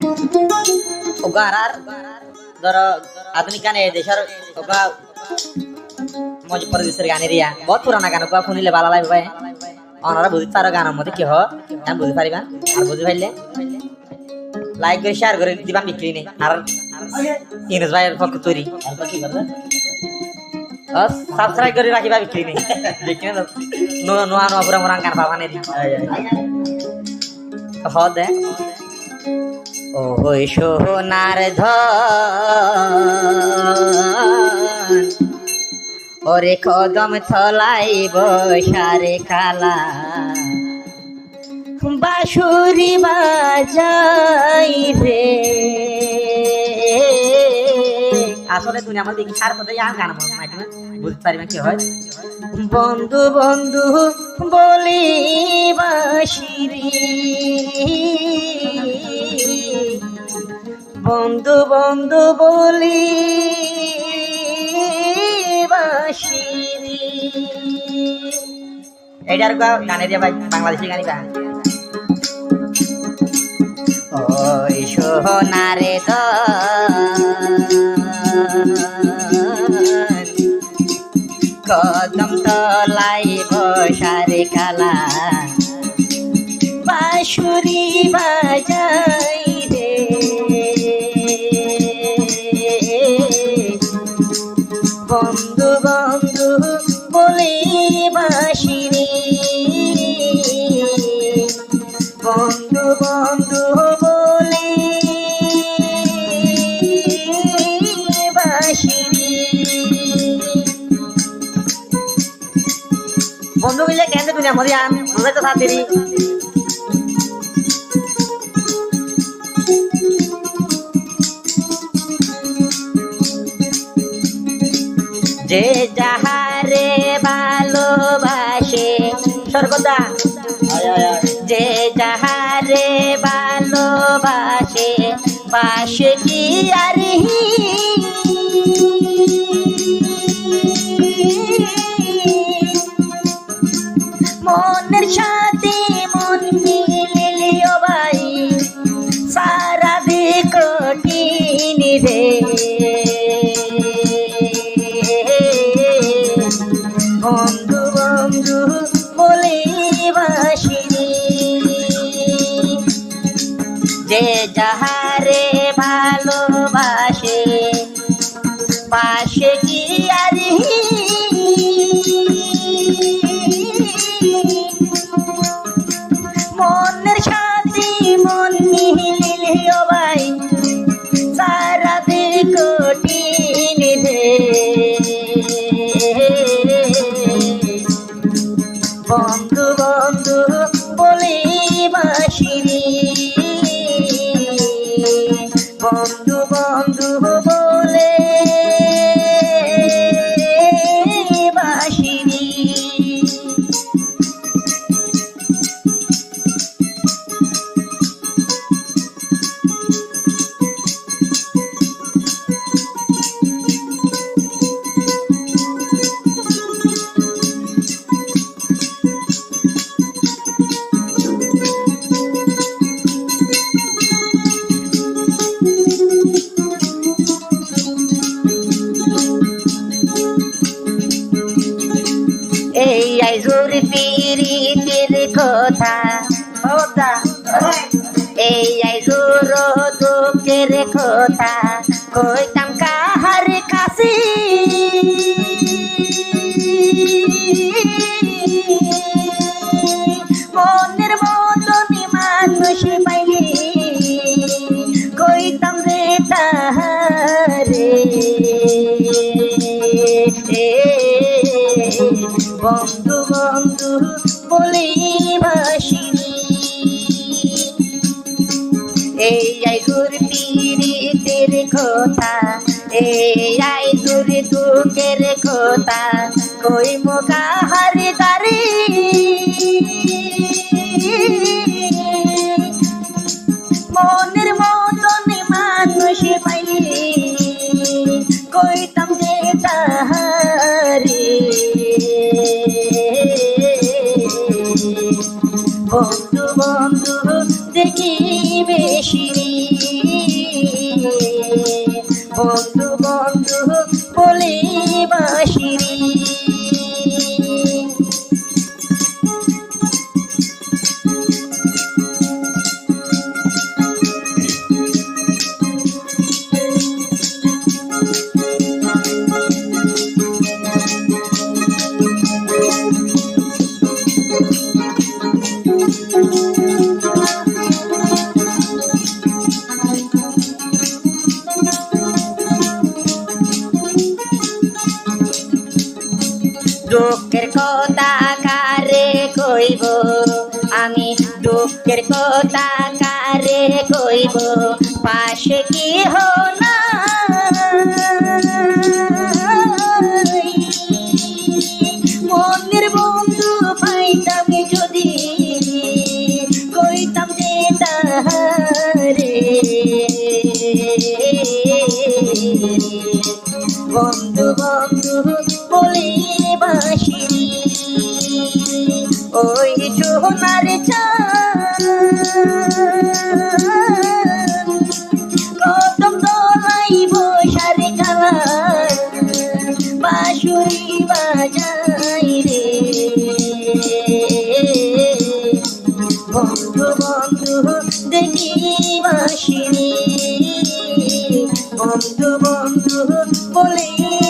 আর ধরো আধুনিক গানে দেশের মজা পরিবেশের গানের ইয়া বহুত পুরানা গান শুনিলে ভালো লাগবে ভাই ওনারা বুঝতে পারো গানের মধ্যে কি হয় আমি বুঝতে পারিবা আর বুঝতে পারলে লাইক করে শেয়ার করে দিবা বিক্রি নেই আর ইনস ভাইয়ের পক্ষ তৈরি সাবস্ক্রাইব করে রাখিবা বিক্রি নেই বিক্রি নোয়া নোয়া পুরা মোরাং গান পাবা নেই দে ও ওই সোনার ধন ওরে কদম থলাই বসারে কালা বাঁশুরি বাজাই রে আসলে তুমি আমার দেখি সার কথা গান বুঝতে পারি কি হয় বন্ধু বন্ধু বলি বাঁশিরি বন্ধু বন্ধু বলি বাঁশিরি এইটার গানে দিয়ে ভাই বাংলাদেশি গানি গান ওই সোনারে কদম তলাই বসারে কালা বাঁশুরি বাজাই রে বন্ধু বন্ধু বলে বাঁশিরি বন্ধু বন্ধু বলে বাঁশিরি বন্ধু মিলে কেন দুনিয়া মধ্যে আমি বুঝে তো সাথেরই যে যাহারে ভালোবাসে সর্বদা যে যাহারে ভালোবাসে পাশে কি আর মনের সাথে মন মিলিও ভাই সারা কঠিন রে বন্ধু বন্ধু বলে বাঁশিরি যে যাহারে ভালোবাসে পাশে কি আর মনের সাথে মন মিলিও ভাই সারা কঠিন রে বন্ধু বন্ধু বলে বাঁশিরি বন্ধু বন্ধু বলে বাঁশিরি এই আইজুর পিরিতির কথা এই আইজুর দুঃখের কথা কইতাম কাহার কাছে মনের মতন মানুষ পাইলে কইতাম রে তাহারে বন্ধু বন্ধু বলে বাঁশিরি এই আইজুর পিরিতের কথা এই আইজুর দুঃখের কথা কই মোকাহার দারে মনের মতন মানুষ পাইলে কইতাম যে তাহারে বন্ধু বন্ধু দেখি বেশি দুঃখের কথা কারে কইব আমি দুঃখের কথা কারে কইব পাশে কি হো না মনের বন্ধু পাইতাম যদি কইতাম যে তাহারে বন্ধু বন্ধু বলে বাঁশিরি ওই সোনার চাঁদ কদম তলাই বসারে কালা বাঁশুরি বাজাই রে বন্ধু বন্ধু দেখি বাঁশিরি বন্ধু বন্ধু বলে